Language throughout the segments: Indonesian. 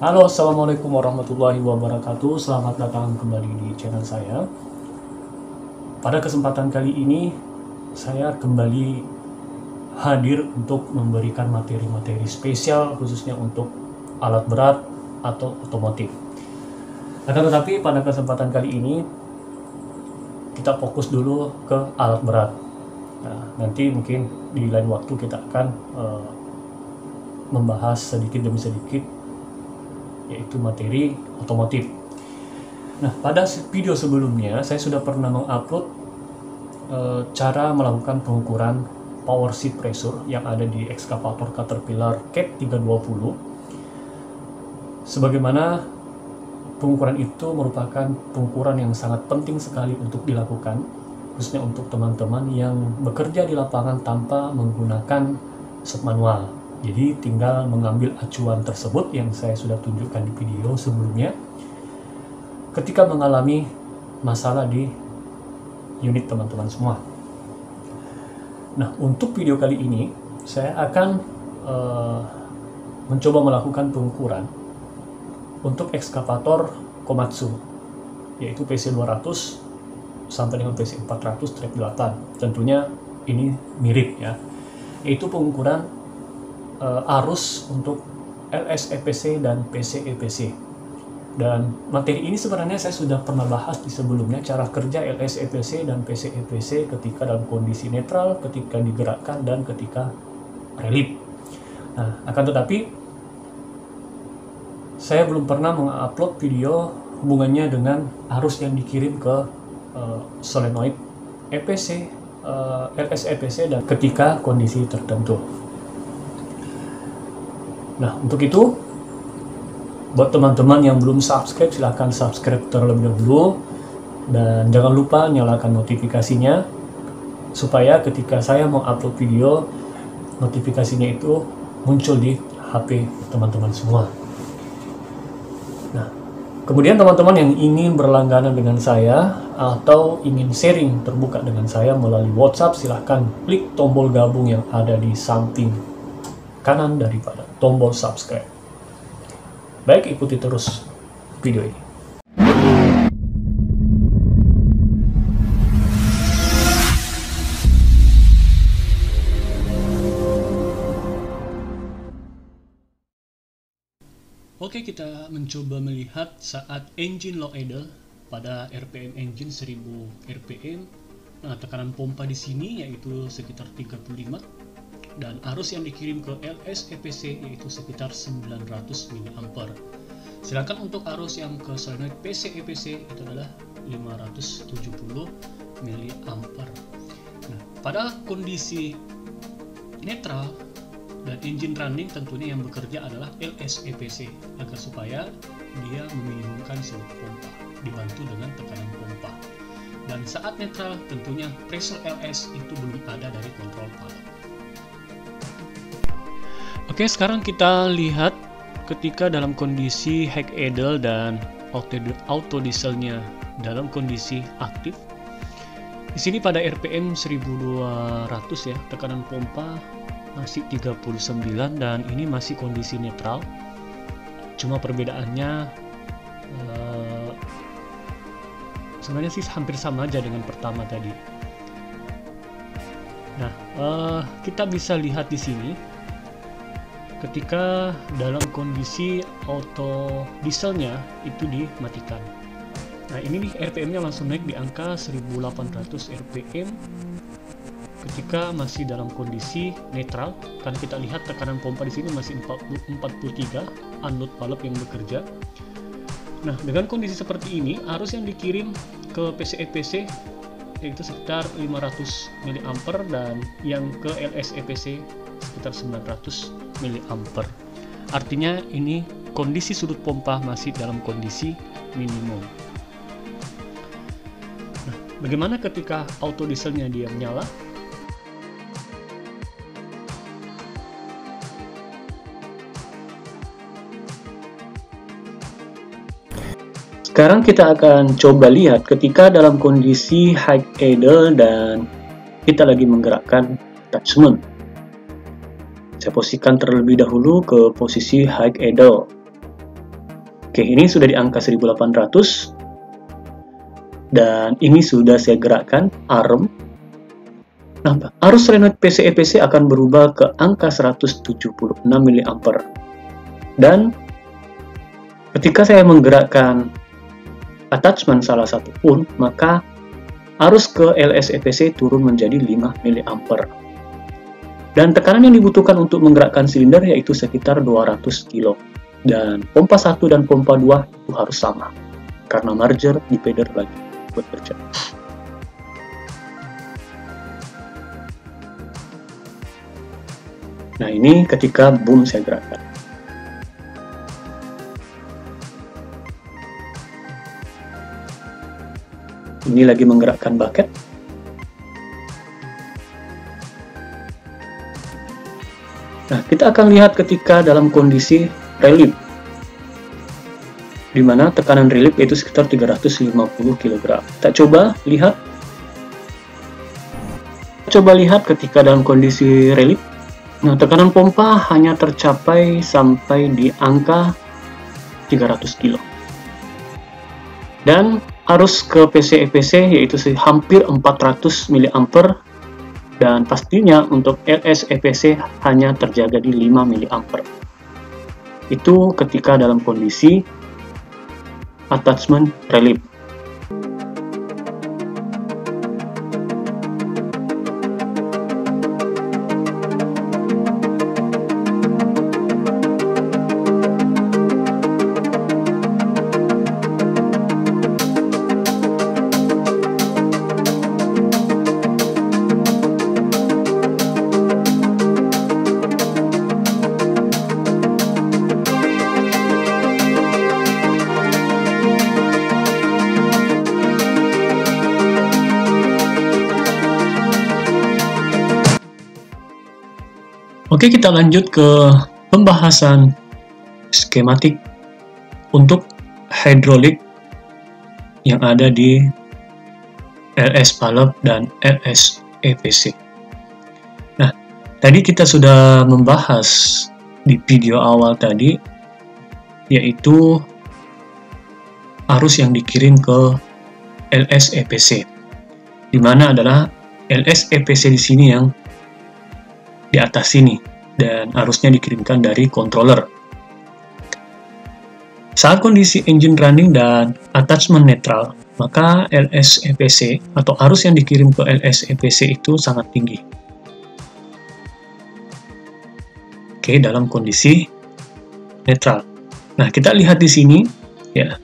Halo, assalamualaikum warahmatullahi wabarakatuh. Selamat datang kembali di channel saya. Pada kesempatan kali ini, saya kembali hadir untuk memberikan materi-materi spesial khususnya untuk alat berat atau otomotif. Akan tetapi pada kesempatan kali ini, kita fokus dulu ke alat berat. Nah, nanti mungkin di lain waktu kita akan membahas sedikit demi sedikit yaitu materi otomotif. Nah, pada video sebelumnya saya sudah pernah mengupload cara melakukan pengukuran power seat pressure yang ada di ekskavator Caterpillar CAT 320. Sebagaimana pengukuran itu merupakan pengukuran yang sangat penting sekali untuk dilakukan, khususnya untuk teman-teman yang bekerja di lapangan tanpa menggunakan shop manual. Jadi tinggal mengambil acuan tersebut yang saya sudah tunjukkan di video sebelumnya ketika mengalami masalah di unit teman-teman semua. Nah, untuk video kali ini saya akan mencoba melakukan pengukuran untuk ekskavator Komatsu, yaitu PC200 sampai dengan PC400-8. Tentunya ini mirip ya, yaitu pengukuran arus untuk LS-EPC dan PC-EPC. Dan materi ini sebenarnya saya sudah pernah bahas di sebelumnya, cara kerja LS-EPC dan PC-EPC ketika dalam kondisi netral, ketika digerakkan, dan ketika relief. Nah, akan tetapi saya belum pernah mengupload video hubungannya dengan arus yang dikirim ke solenoid EPC, LS-EPC, dan ketika kondisi tertentu. Nah, untuk itu, buat teman-teman yang belum subscribe, silahkan subscribe terlebih dahulu. Dan jangan lupa nyalakan notifikasinya, supaya ketika saya mau upload video, notifikasinya itu muncul di HP teman-teman semua. Nah, kemudian teman-teman yang ingin berlangganan dengan saya, atau ingin sharing terbuka dengan saya melalui WhatsApp, silahkan klik tombol gabung yang ada di samping kanan daripada tombol subscribe. Baik, ikuti terus video ini. Oke, kita mencoba melihat saat engine low idle pada RPM engine 1000 RPM. Nah, tekanan pompa di sini yaitu sekitar 35. Dan arus yang dikirim ke LS-EPC yaitu sekitar 900 mA. Sedangkan untuk arus yang ke solenoid PC-EPC itu adalah 570 mA. Nah, pada kondisi netral dan engine running, tentunya yang bekerja adalah LS-EPC agar supaya dia meminimumkan seluruh pompa dibantu dengan tekanan pompa. Dan saat netral tentunya pressure LS itu belum ada dari kontrol valve. Oke, sekarang kita lihat ketika dalam kondisi high idle dan auto dieselnya dalam kondisi aktif. Di sini pada RPM 1200 ya, tekanan pompa masih 39 dan ini masih kondisi netral. Cuma perbedaannya sebenarnya sih hampir sama aja dengan pertama tadi. Nah, kita bisa lihat di sini ketika dalam kondisi auto dieselnya itu dimatikan. Nah, ini nih RPM-nya langsung naik di angka 1800 RPM ketika masih dalam kondisi netral. Kan kita lihat tekanan pompa di sini masih 43, unload valve yang bekerja. Nah, dengan kondisi seperti ini, arus yang dikirim ke PC-EPC yaitu sekitar 500 mA dan yang ke LS-EPC sekitar 900 mA. Artinya ini kondisi sudut pompa masih dalam kondisi minimum. Nah, bagaimana ketika auto dieselnya dia menyala? Sekarang kita akan coba lihat ketika dalam kondisi high idle dan kita lagi menggerakkan attachment. Saya posisikan terlebih dahulu ke posisi high idle. Oke, ini sudah di angka 1800. Dan ini sudah saya gerakkan arm. Nah, arus solenoid PC-EPC akan berubah ke angka 176 mA. Dan ketika saya menggerakkan attachment salah satu pun, maka arus ke LS-EPC turun menjadi 5 mA. Dan tekanan yang dibutuhkan untuk menggerakkan silinder yaitu sekitar 200 kilo. Dan pompa 1 dan pompa 2 itu harus sama, karena merger di feeder lagi bekerja. Nah, ini ketika boom saya gerakkan. Ini lagi menggerakkan bucket. Nah, kita akan lihat ketika dalam kondisi relief, di mana tekanan relief itu sekitar 350 kg. Kita coba lihat ketika dalam kondisi relief. Nah, tekanan pompa hanya tercapai sampai di angka 300 kg. Dan arus ke PC-EPC yaitu hampir 400 mA, dan pastinya untuk LS-EPC hanya terjaga di 5 mA. Itu ketika dalam kondisi attachment relief. Oke, kita lanjut ke pembahasan skematik untuk hidrolik yang ada di LS Palep dan LS EPC. Nah, tadi kita sudah membahas di video awal tadi, yaitu arus yang dikirim ke LS EPC, di mana adalah LS EPC di sini yang di atas sini, dan arusnya dikirimkan dari controller. Saat kondisi engine running dan attachment netral, maka LS EPC atau arus yang dikirim ke LS EPC itu sangat tinggi. Oke, dalam kondisi netral. Nah, kita lihat di sini ya.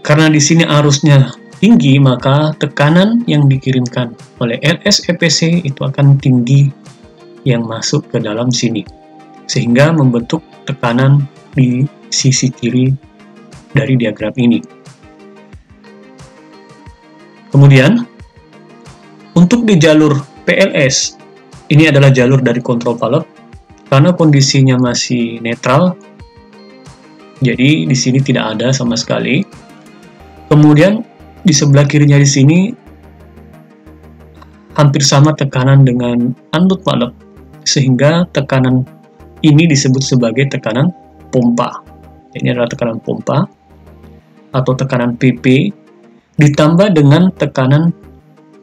Karena di sini arusnya tinggi, maka tekanan yang dikirimkan oleh LS EPC itu akan tinggi yang masuk ke dalam sini, sehingga membentuk tekanan di sisi kiri dari diagram ini. Kemudian, untuk di jalur PLS, ini adalah jalur dari kontrol valve, karena kondisinya masih netral, jadi di sini tidak ada sama sekali. Kemudian, di sebelah kirinya di sini hampir sama tekanan dengan anut valve, sehingga tekanan ini disebut sebagai tekanan pompa. Ini adalah tekanan pompa atau tekanan PP ditambah dengan tekanan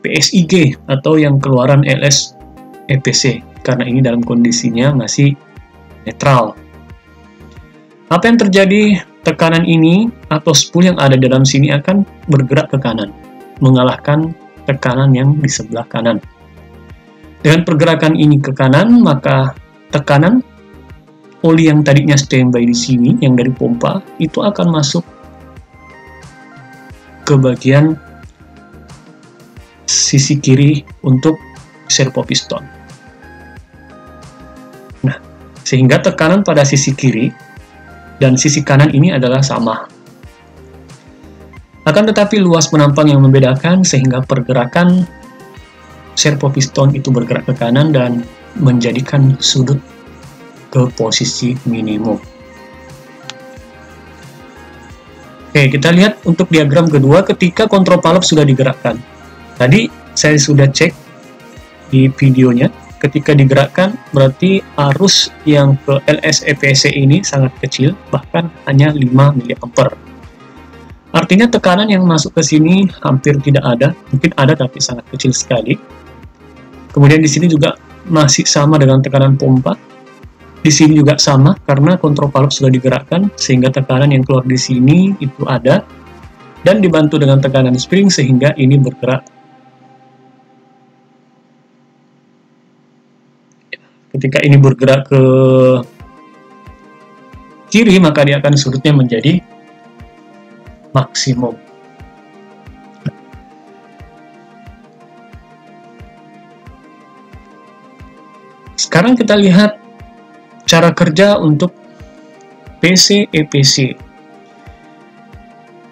PSIG atau yang keluaran LS EPC, karena ini dalam kondisinya masih netral. Apa yang terjadi? Tekanan ini atau spool yang ada dalam sini akan bergerak ke kanan, mengalahkan tekanan yang di sebelah kanan. Dengan pergerakan ini ke kanan, maka tekanan oli yang tadinya standby di sini, yang dari pompa, itu akan masuk ke bagian sisi kiri untuk servo piston. Nah, sehingga tekanan pada sisi kiri dan sisi kanan ini adalah sama. Akan tetapi luas penampang yang membedakan, sehingga pergerakan servo piston itu bergerak ke kanan dan menjadikan sudut ke posisi minimum. Oke, kita lihat untuk diagram kedua ketika kontrol valve sudah digerakkan. Tadi saya sudah cek di videonya ketika digerakkan berarti arus yang ke LS-EPC ini sangat kecil, bahkan hanya 5 mA. Artinya tekanan yang masuk ke sini hampir tidak ada, mungkin ada tapi sangat kecil sekali. Kemudian di sini juga masih sama dengan tekanan pompa. Di sini juga sama karena kontrol valve sudah digerakkan sehingga tekanan yang keluar di sini itu ada dan dibantu dengan tekanan spring sehingga ini bergerak. Ketika ini bergerak ke kiri maka dia akan surutnya menjadi maksimum. Sekarang kita lihat cara kerja untuk PC-EPC.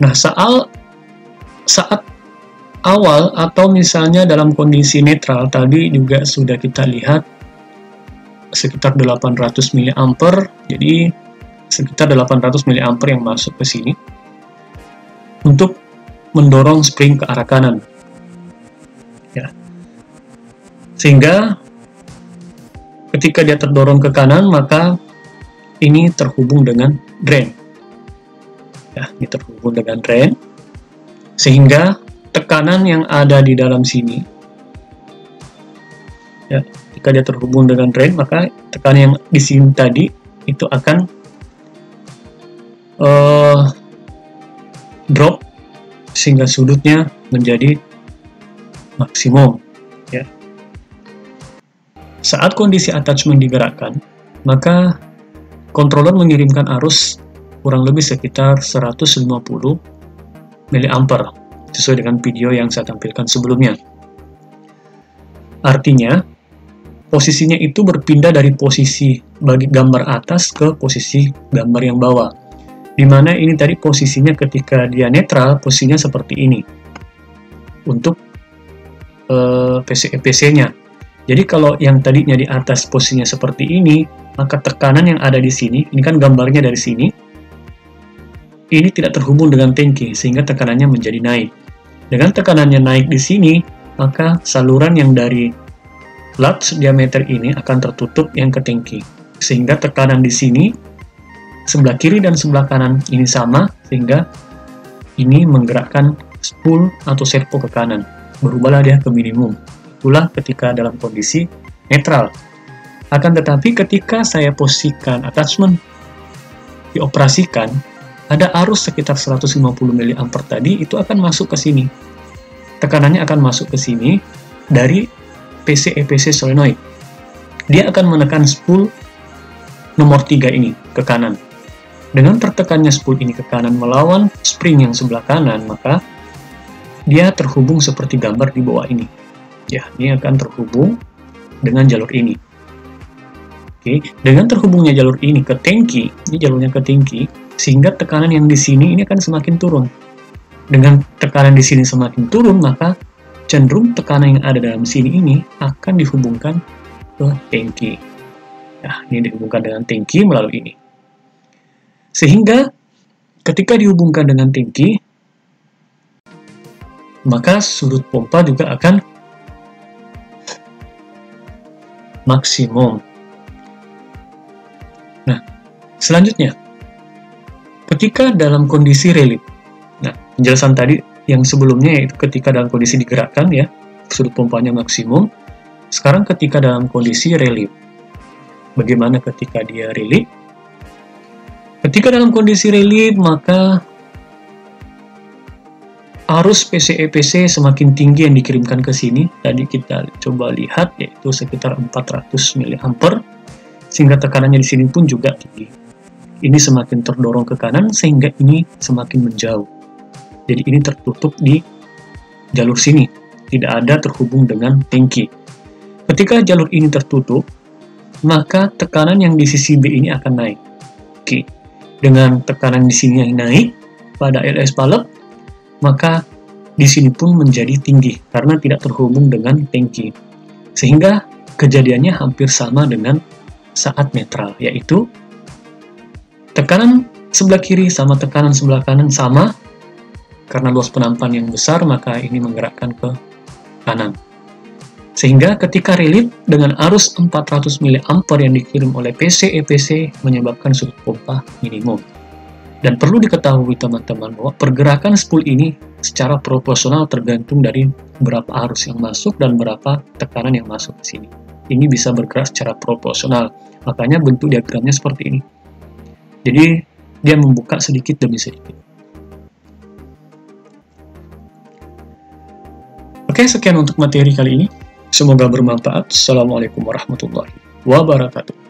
Nah, saat awal atau misalnya dalam kondisi netral tadi juga sudah kita lihat sekitar 800 mA, jadi sekitar 800 mA yang masuk ke sini untuk mendorong spring ke arah kanan, ya. Sehingga ketika dia terdorong ke kanan, maka ini terhubung dengan drain. Ya, ini terhubung dengan drain, sehingga tekanan yang ada di dalam sini, ya, ketika dia terhubung dengan drain, maka tekanan yang di sini tadi itu akan drop sehingga sudutnya menjadi maksimum, ya. Saat kondisi attachment digerakkan, maka controller mengirimkan arus kurang lebih sekitar 150 mA sesuai dengan video yang saya tampilkan sebelumnya. Artinya posisinya itu berpindah dari posisi bagi gambar atas ke posisi gambar yang bawah. Dimana ini tadi posisinya ketika dia netral, posisinya seperti ini untuk PC-EPC-nya. Jadi kalau yang tadinya di atas posisinya seperti ini, maka tekanan yang ada di sini, ini kan gambarnya dari sini, ini tidak terhubung dengan tangki, sehingga tekanannya menjadi naik. Dengan tekanannya naik di sini, maka saluran yang dari large diameter ini akan tertutup yang ke tangki, sehingga tekanan di sini sebelah kiri dan sebelah kanan ini sama, sehingga ini menggerakkan spool atau servo ke kanan. Berubahlah dia ke minimum. Itulah ketika dalam kondisi netral. Akan tetapi ketika saya posisikan attachment dioperasikan, ada arus sekitar 150 mA tadi itu akan masuk ke sini. Tekanannya akan masuk ke sini dari PC-EPC solenoid. Dia akan menekan spool nomor 3 ini ke kanan. Dengan tertekannya spool ini ke kanan melawan spring yang sebelah kanan, maka dia terhubung seperti gambar di bawah ini. Ya, ini akan terhubung dengan jalur ini. Oke, dengan terhubungnya jalur ini ke tangki, ini jalurnya ke tangki, sehingga tekanan yang di sini ini akan semakin turun. Dengan tekanan di sini semakin turun, maka cenderung tekanan yang ada dalam sini ini akan dihubungkan ke tangki. Nah, ini dihubungkan dengan tangki melalui ini. Sehingga ketika dihubungkan dengan tangki, maka sudut pompa juga akan maksimum. Nah, selanjutnya, ketika dalam kondisi relief, nah, penjelasan tadi yang sebelumnya yaitu ketika dalam kondisi digerakkan, ya, sudut pompanya maksimum. Sekarang ketika dalam kondisi relief, bagaimana ketika dia relief? Ketika dalam kondisi relief, maka arus PC-EPC semakin tinggi yang dikirimkan ke sini. Tadi kita coba lihat, yaitu sekitar 400 mA, sehingga tekanannya di sini pun juga tinggi. Ini semakin terdorong ke kanan, sehingga ini semakin menjauh. Jadi ini tertutup di jalur sini, tidak ada terhubung dengan tangki. Ketika jalur ini tertutup, maka tekanan yang di sisi B ini akan naik. Oke. Dengan tekanan di sini yang naik pada LS valve, maka di sini pun menjadi tinggi karena tidak terhubung dengan tangki. Sehingga kejadiannya hampir sama dengan saat netral, yaitu tekanan sebelah kiri sama tekanan sebelah kanan sama. Karena luas penampan yang besar, maka ini menggerakkan ke kanan. Sehingga ketika relate dengan arus 400 mA yang dikirim oleh PC EPC menyebabkan sudut pompa minimum. Dan perlu diketahui teman-teman bahwa pergerakan spool ini secara proporsional tergantung dari berapa arus yang masuk dan berapa tekanan yang masuk ke sini. Ini bisa bergerak secara proporsional. Makanya bentuk diagramnya seperti ini. Jadi dia membuka sedikit demi sedikit. Oke, sekian untuk materi kali ini. Semoga bermanfaat. Assalamualaikum warahmatullahi wabarakatuh.